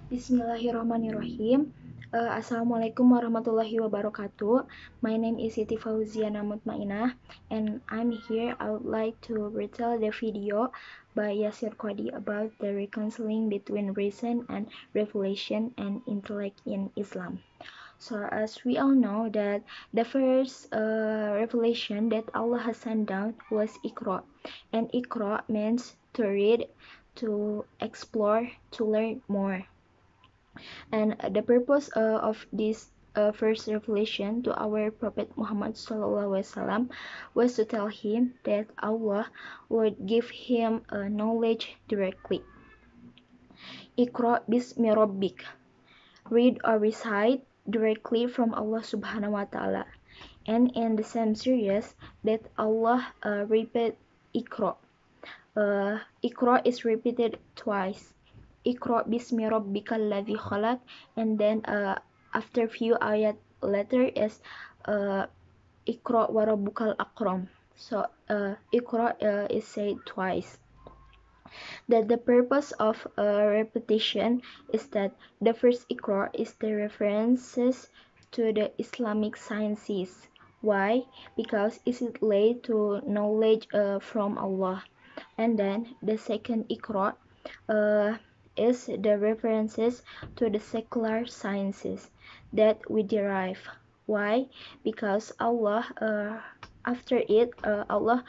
Bismillahirrahmanirrahim. Assalamualaikum warahmatullahi wabarakatuh. My name is Siti Fauziana Mutmainah, and I'm here. I would like to retell the video by Yasir Qadi about the reconciling between reason and revelation and intellect in Islam. So as we all know that the first revelation that Allah has sent down was Iqra, and Iqra means to read, to explore, to learn more. And the purpose of this first revelation to our Prophet Muhammad SAW was to tell him that Allah would give him knowledge directly. Iqra bismi rabbik, read or recite directly from Allah Subhanahu wa Ta'ala. And in the same series that Allah repeat Iqra. Iqra is repeated twice. Iqra bismi rabbikal ladzi khalaq, and then after few ayat later is Iqra wa rabbukal akram. So Iqra is said twice. That the purpose of repetition is that the first Iqra is the references to the Islamic sciences. Why? Because it is laid to knowledge from Allah. And then the second Iqra is the references to the secular sciences that we derive. Why? Because Allah after it Allah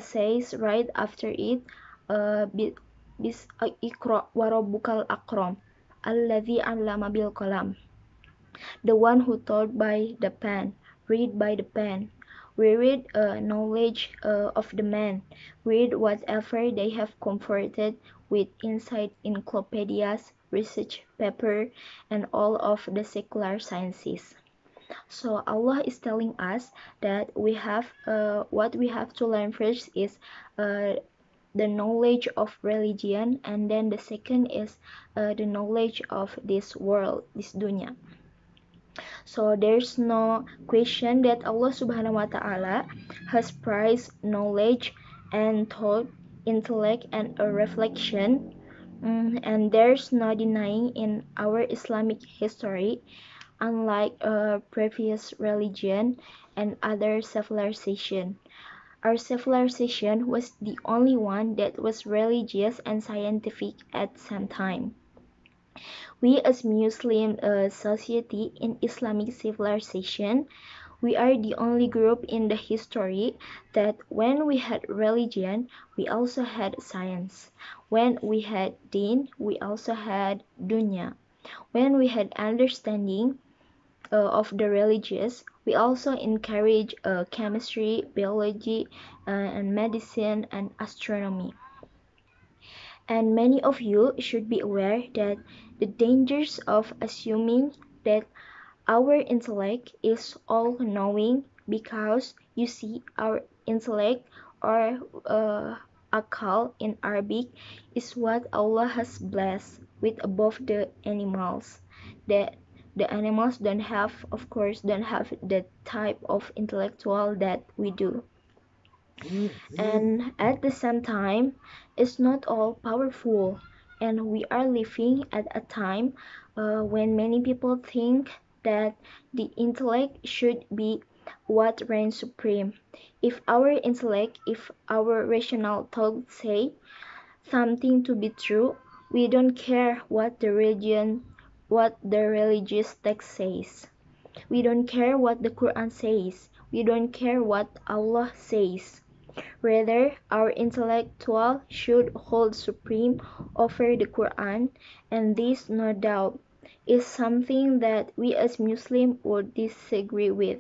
says right after it bis Iqra wa rabbukal akram alladzi 'allama bil qalam, the one who taught by the pen, read by the pen. We read knowledge of the man, read whatever they have comforted with inside encyclopedias, research paper, and all of the secular sciences. So Allah is telling us that we have what we have to learn first is the knowledge of religion, and then the second is the knowledge of this world, this dunya. So there's no question that Allah Subhanahu wa Ta'ala has prized knowledge and thought, intellect, and a reflection. And there's no denying in our Islamic history, unlike previous religion and other civilization. Our civilization was the only one that was religious and scientific at the same time. We as Muslim society in Islamic civilization, we are the only group in the history that when we had religion, we also had science. When we had deen, we also had dunya. When we had understanding of the religious, we also encourage chemistry, biology, and medicine and astronomy. And many of you should be aware that the dangers of assuming that our intellect is all knowing, because you see our intellect or akal in Arabic is what Allah has blessed with above the animals. That the animals don't have, of course, don't have the type of intellectual that we do. And at the same time, it's not all powerful, and we are living at a time when many people think that the intellect should be what reigns supreme. If our intellect, if our rational thoughts say something to be true, we don't care what the religion, what the religious text says. We don't care what the Quran says. We don't care what Allah says. Rather, our intellectual should hold supreme over the Quran, and this, no doubt, is something that we as Muslims would disagree with.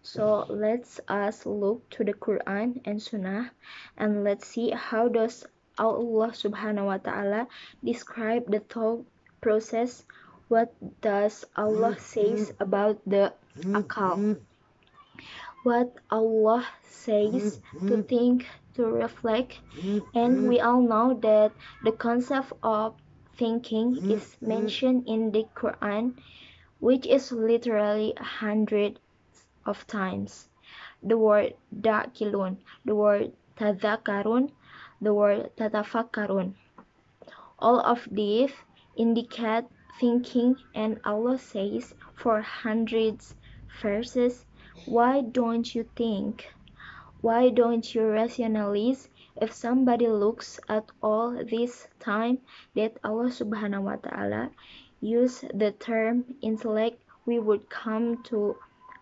So let's us look to the Quran and Sunnah, and let's see how does Allah Subhanahu wa Ta'ala describe the thought process. What does Allah says about the akal? What Allah says to think, to reflect, and we all know that the concept of thinking is mentioned in the Quran, which is literally hundreds of times. The word dakilun, the word tadhakarun, the word tatafakkarun. All of these indicate thinking, and Allah says for hundreds verses, why don't you think? Why don't you rationalize? If somebody looks at all this time that Allah subhanahu wa ta'ala use the term intellect, we would come to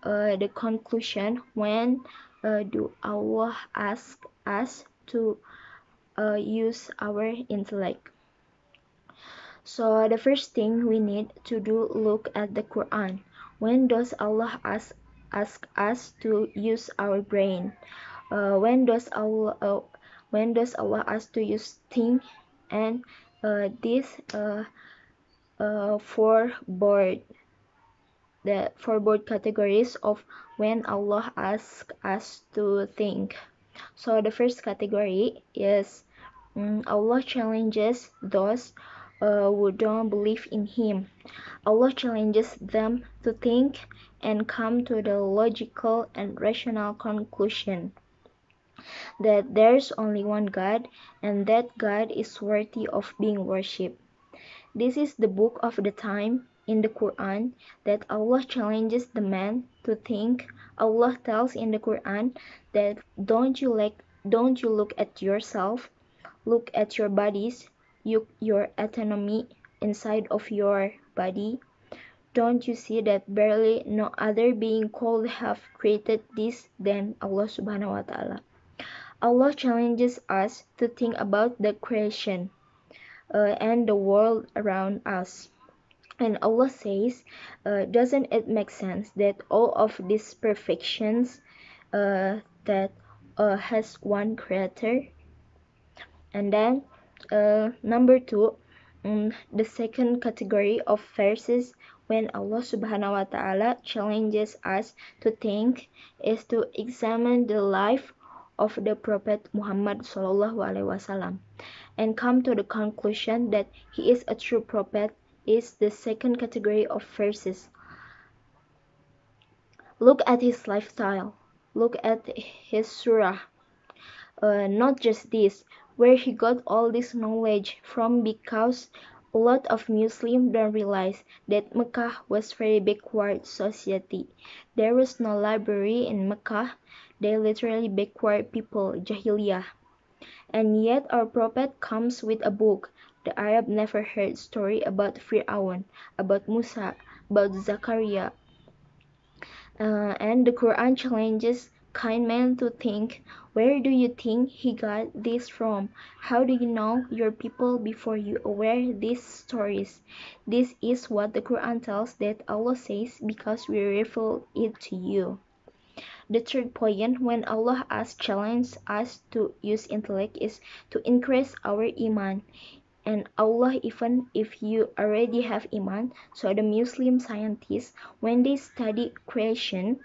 the conclusion, when do Allah ask us to use our intellect? So the first thing we need to do, look at the Quran. When does Allah ask us to use our brain? When does Allah ask to use think? And these four board categories of when Allah asks us to think. So the first category is Allah challenges those who don't believe in Him. Allah challenges them to think and come to the logical and rational conclusion that there's only one God and that God is worthy of being worshipped. This is the book of the time in the Quran that Allah challenges the man to think. Allah tells in the Quran that don't you look at yourself, look at your bodies, your autonomy inside of your body. Don't you see that barely no other being could have created this than Allah subhanahu wa ta'ala? Allah challenges us to think about the creation and the world around us. And Allah says, doesn't it make sense that all of these perfections that has one creator? And then number two, the second category of verses when Allah subhanahu wa ta'ala challenges us to think is to examine the life of the Prophet Muhammad sallallahu alaihi wasallam and come to the conclusion that he is a true prophet is the second category of verses. Look at his lifestyle, look at his surah. Not just this, where he got all this knowledge from, because a lot of Muslims don't realize that Mecca was very backward society. There was no library in Mecca. They literally backward people, Jahiliyah. And yet our prophet comes with a book. The Arab never heard story about Fir'aun, about Musa, about Zakaria. And the Quran challenges kind men to think, where do you think he got this from? How do you know your people before you aware these stories? This is what the Quran tells that Allah says because we reveal it to you. The third point, when Allah challenges us to use intellect, is to increase our iman. And Allah, even if you already have iman, so the Muslim scientists, when they study creation,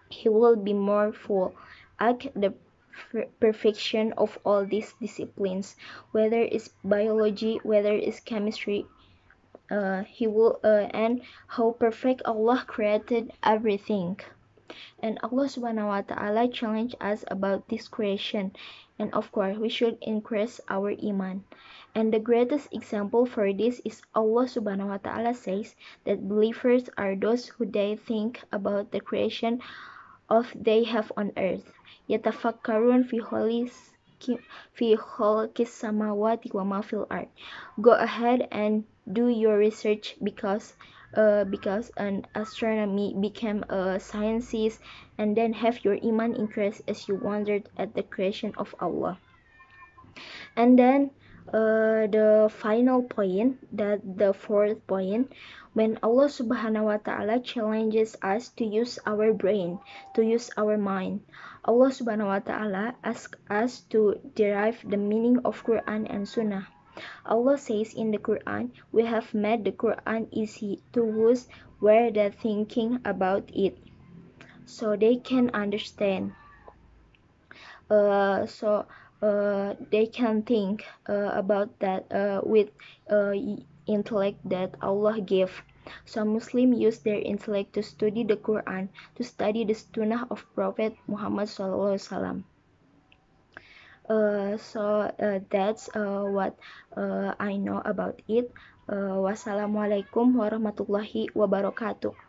he will be more full at the perfection of all these disciplines, whether it's biology, whether it's chemistry. He will and how perfect Allah created everything. And Allah subhanahu wa ta'ala challenged us about this creation, and of course we should increase our iman. And the greatest example for this is Allah subhanahu wa ta'ala says that believers are those who they think about the creation of they have on earth. Yatafakkarun fi khalqis samawati wa ma fil ard. Go ahead and do your research because an astronomy became a sciences, and then have your iman increase as you wondered at the creation of Allah. And then the final point, that the fourth point, when Allah subhanahu wa ta'ala challenges us to use our brain, to use our mind, Allah subhanahu wa ta'ala asks us to derive the meaning of Quran and Sunnah. Allah says in the Quran, we have made the Quran easy to use where they're thinking about it, so they can understand. They can think about that with intellect that Allah gave. So Muslims use their intellect to study the Quran, to study the Sunnah of Prophet Muhammad sallallahu alaihi wasallam. That's what I know about it. Wassalamualaikum warahmatullahi wabarakatuh.